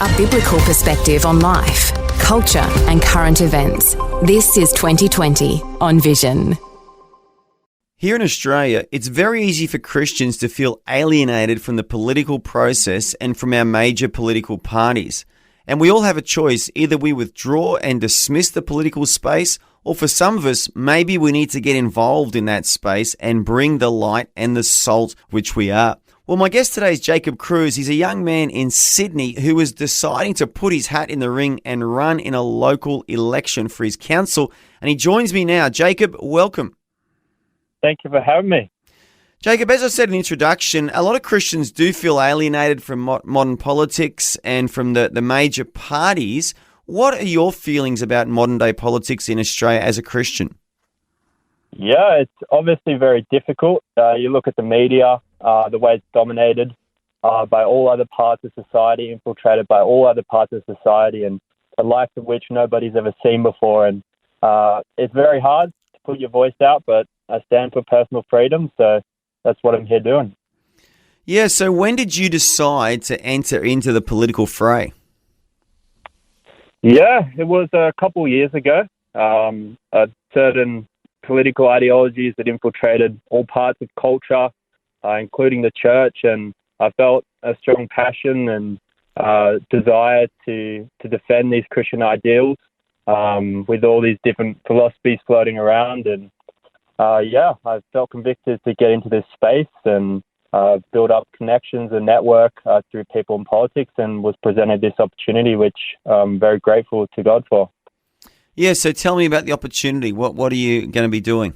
A biblical perspective on life, culture and current events. This is 2020 on Vision. Here in Australia, it's very easy for Christians to feel alienated from the political process and from our major political parties. And we all have a choice. Either we withdraw and dismiss the political space, or for some of us, maybe we need to get involved in that space and bring the light and the salt which we are. Well, my guest today is Jacob Cruz. He's a young man in Sydney who is deciding to put his hat in the ring and run in a local election for his council. And he joins me now. Jacob, welcome. Thank you for having me. Jacob, as I said in the introduction, a lot of Christians do feel alienated from modern politics and from the major parties. What are your feelings about modern day politics in Australia as a Christian? Yeah, it's obviously very difficult. You look at the media, the way it's dominated by all other parts of society, infiltrated by all other parts of society, and the likes of which nobody's ever seen before. And it's very hard to put your voice out, but I stand for personal freedom, so that's what I'm here doing. Yeah, so when did you decide to enter into the political fray? Yeah, it was a couple of years ago. Certain political ideologies that infiltrated all parts of culture, including the church, and I felt a strong passion and desire to defend these Christian ideals with all these different philosophies floating around. And I felt convicted to get into this space and build up connections and network through people in politics, and was presented this opportunity, which I'm very grateful to God for. Yeah, so tell me about the opportunity. What are you going to be doing?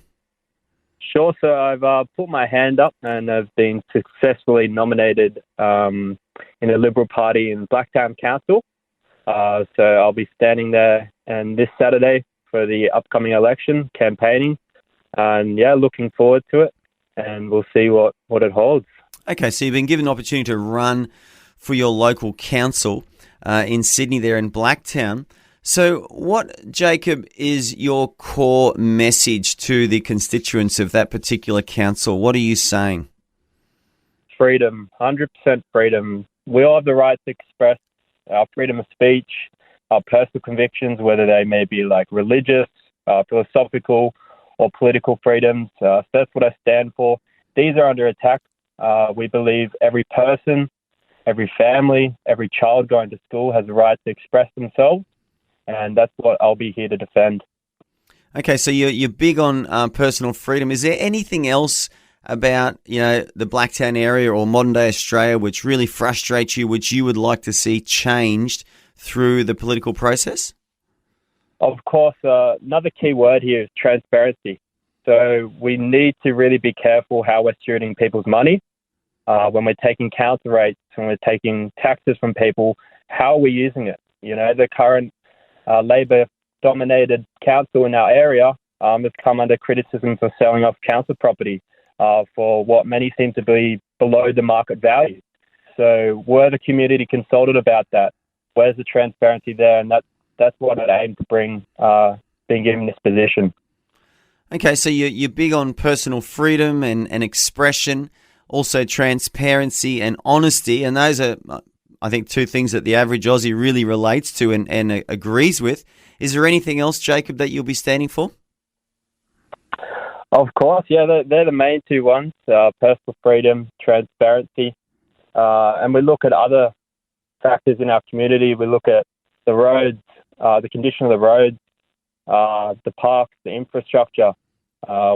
Sure. So I've put my hand up and I've been successfully nominated in the Liberal Party in Blacktown Council. So I'll be standing there and this Saturday for the upcoming election, campaigning. And looking forward to it, and we'll see what it holds. Okay, so you've been given an opportunity to run for your local council in Sydney there in Blacktown. So what, Jacob, is your core message to the constituents of that particular council? What are you saying? Freedom, 100% freedom. We all have the right to express our freedom of speech, our personal convictions, whether they may be like religious, philosophical, or political freedoms. So that's what I stand for. These are under attack. We believe every person, every family, every child going to school has the right to express themselves, and that's what I'll be here to defend. Okay, so you're big on personal freedom. Is there anything else about the Blacktown area or modern day Australia which really frustrates you, which you would like to see changed through the political process? Of course, another key word here is transparency. So we need to really be careful how we're stewarding people's money. When we're taking council rates, when we're taking taxes from people, how are we using it? The current Labor-dominated council in our area has come under criticism for selling off council property for what many seem to be below the market value. So were the community consulted about that? Where's the transparency there? And that's what I'd aim to bring, being given this position. Okay, so you're big on personal freedom and expression, also transparency and honesty, and those are, I think, two things that the average Aussie really relates to and agrees with. Is there anything else, Jacob, that you'll be standing for? Of course, yeah, they're the main two ones, personal freedom, transparency, and we look at other factors in our community. We look at the roads, the condition of the roads, the parks, the infrastructure.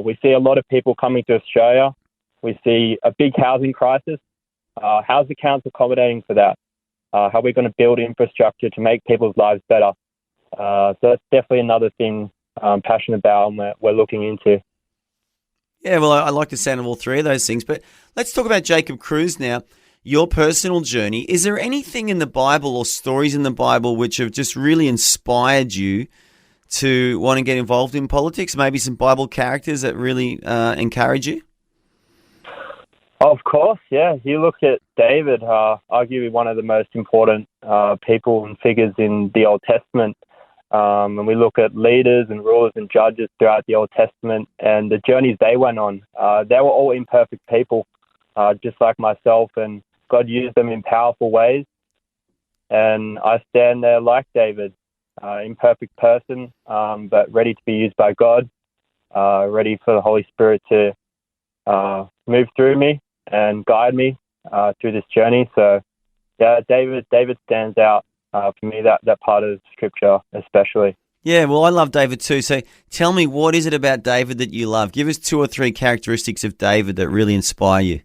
We see a lot of people coming to Australia. We see a big housing crisis. How's the council accommodating for that? How are we going to build infrastructure to make people's lives better? So that's definitely another thing I'm passionate about and we're looking into. Yeah, well, I like the sound of all three of those things. But let's talk about Jacob Cruz now. Your personal journey. Is there anything in the Bible or stories in the Bible which have just really inspired you to want to get involved in politics? Maybe some Bible characters that really encourage you? Of course, yeah. You look at David, arguably one of the most important people and figures in the Old Testament. And we look at leaders and rulers and judges throughout the Old Testament and the journeys they went on. They were all imperfect people, just like myself, and God used them in powerful ways. and I stand there like David, imperfect person, but ready to be used by God, ready for the Holy Spirit to move through me and guide me through this journey. So, yeah, David stands out for me, that part of Scripture especially. Yeah, well, I love David too. So tell me, what is it about David that you love? Give us 2 or 3 characteristics of David that really inspire you.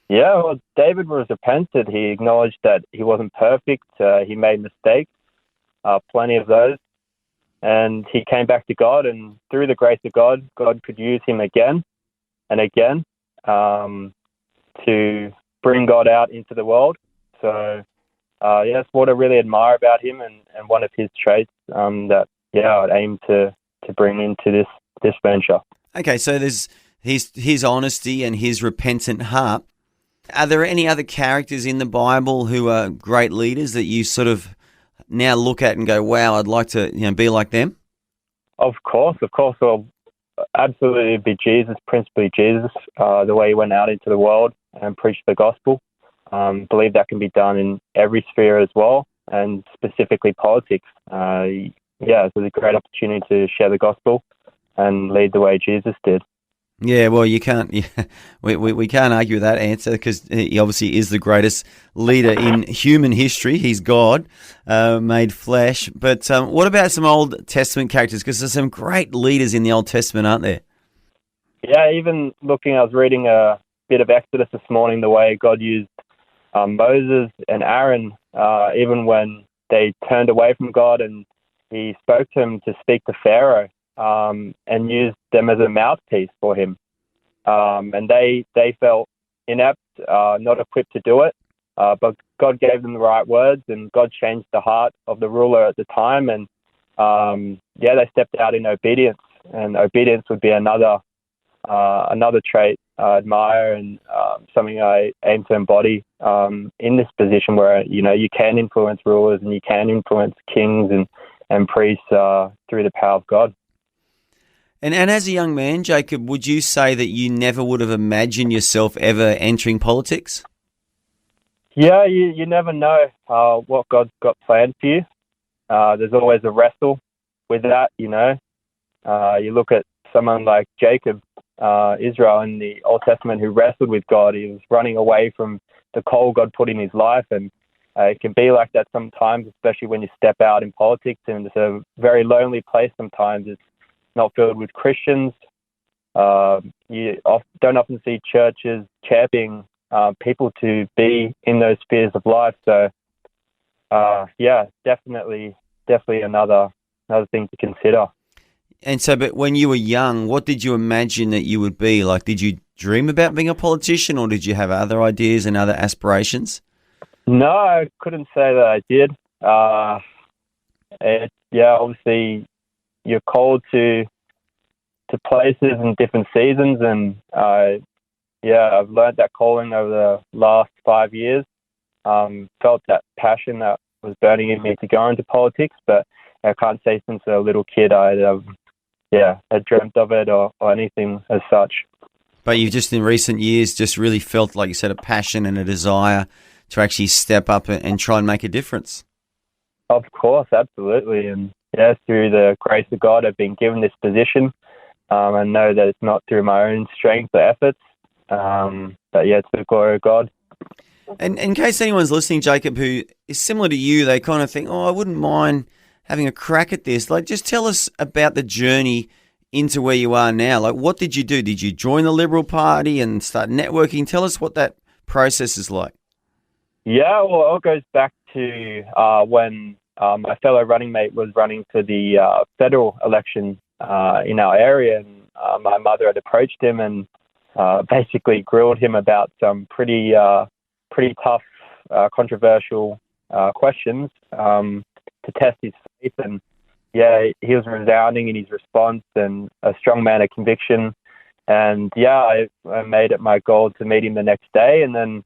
Yeah, well, David was repentant. He acknowledged that he wasn't perfect. He made mistakes, plenty of those. And he came back to God, and through the grace of God, God could use him again and again to bring God out into the world. So, that's what I really admire about him, and one of his traits that, I'd aim to bring into this venture. Okay, so there's his honesty and his repentant heart. Are there any other characters in the Bible who are great leaders that you sort of now look at and go, wow, I'd like to be like them? Of course. Well, absolutely be Jesus, principally Jesus, the way he went out into the world and preached the gospel. Believe that can be done in every sphere as well, and specifically politics. It's a great opportunity to share the gospel and lead the way Jesus did. Yeah, well, you can't. Yeah, we can't argue with that answer, because he obviously is the greatest leader in human history. He's God, made flesh. But what about some Old Testament characters? Because there's some great leaders in the Old Testament, aren't there? Yeah, even I was reading a bit of Exodus this morning, the way God used Moses and Aaron, even when they turned away from God, and he spoke to him to speak to Pharaoh. And used them as a mouthpiece for him. And they felt inept, not equipped to do it, but God gave them the right words, and God changed the heart of the ruler at the time, and they stepped out in obedience, and obedience would be another trait I admire, and something I aim to embody in this position where, you can influence rulers and you can influence kings and priests through the power of God. And as a young man, Jacob, would you say that you never would have imagined yourself ever entering politics? Yeah, you never know what God's got planned for you. There's always a wrestle with that, You look at someone like Jacob, Israel in the Old Testament, who wrestled with God. He was running away from the call God put in his life, and it can be like that sometimes, especially when you step out in politics, and it's a very lonely place sometimes. It's not filled with Christians. You don't often see churches championing people to be in those spheres of life. So, definitely another thing to consider. And so, but when you were young, what did you imagine that you would be? Like, did you dream about being a politician, or did you have other ideas and other aspirations? No, I couldn't say that I did. Obviously, you're called to places in different seasons, and I've learned that calling over the last 5 years. Felt that passion that was burning in me to go into politics, but I can't say since a little kid I had dreamt of it or anything as such. But you've just in recent years just really felt, like you said, a passion and a desire to actually step up and try and make a difference. Of course, absolutely. And through the grace of God, I've been given this position. I know that it's not through my own strength or efforts, but it's the glory of God. And in case anyone's listening, Jacob, who is similar to you, they kind of think, I wouldn't mind having a crack at this. Like, just tell us about the journey into where you are now. Like, what did you do? Did you join the Liberal Party and start networking? Tell us what that process is like. Yeah, well, it all goes back to when my fellow running mate was running for the federal election in our area, and my mother had approached him and basically grilled him about some pretty tough, controversial questions to test his faith. And he was resounding in his response and a strong man of conviction. And I made it my goal to meet him the next day, and then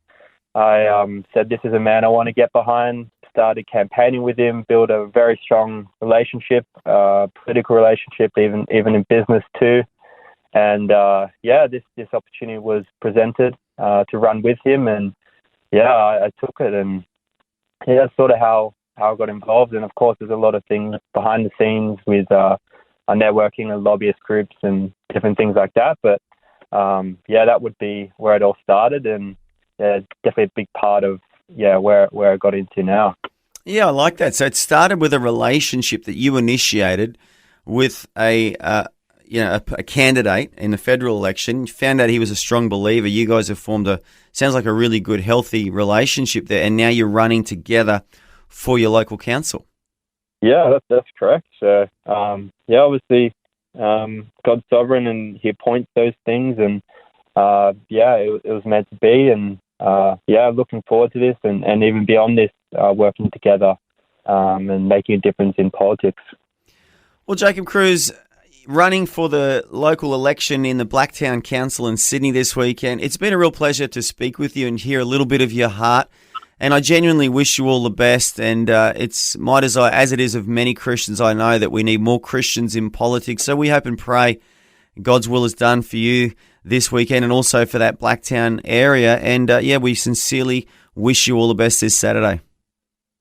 I said, this is a man I want to get behind. Started campaigning with him, built a very strong relationship, political relationship, even in business too. And this opportunity was presented to run with him, and I took it, and that's sort of how I got involved. And of course, there's a lot of things behind the scenes with networking and lobbyist groups and different things like that. But that would be where it all started, and it's definitely a big part of where I got into now. Yeah, I like that. So it started with a relationship that you initiated with a candidate in the federal election. You found out he was a strong believer. You guys have formed sounds like a really good, healthy relationship there, and now you're running together for your local council. Yeah, that's correct. So, obviously, God's sovereign, and He appoints those things, and it was meant to be, and looking forward to this, and even beyond this, working together and making a difference in politics. Well, Jacob Cruz, running for the local election in the Blacktown Council in Sydney this weekend. It's been a real pleasure to speak with you and hear a little bit of your heart. And I genuinely wish you all the best. And it's my desire, as it is of many Christians I know, that we need more Christians in politics. So we hope and pray God's will is done for you this weekend and also for that Blacktown area. And we sincerely wish you all the best this Saturday.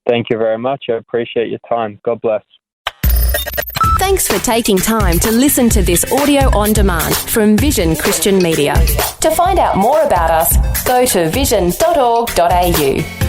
Thank you very much. I appreciate your time. God bless. Thanks for taking time to listen to this audio on demand from Vision Christian Media. To find out more about us, go to vision.org.au.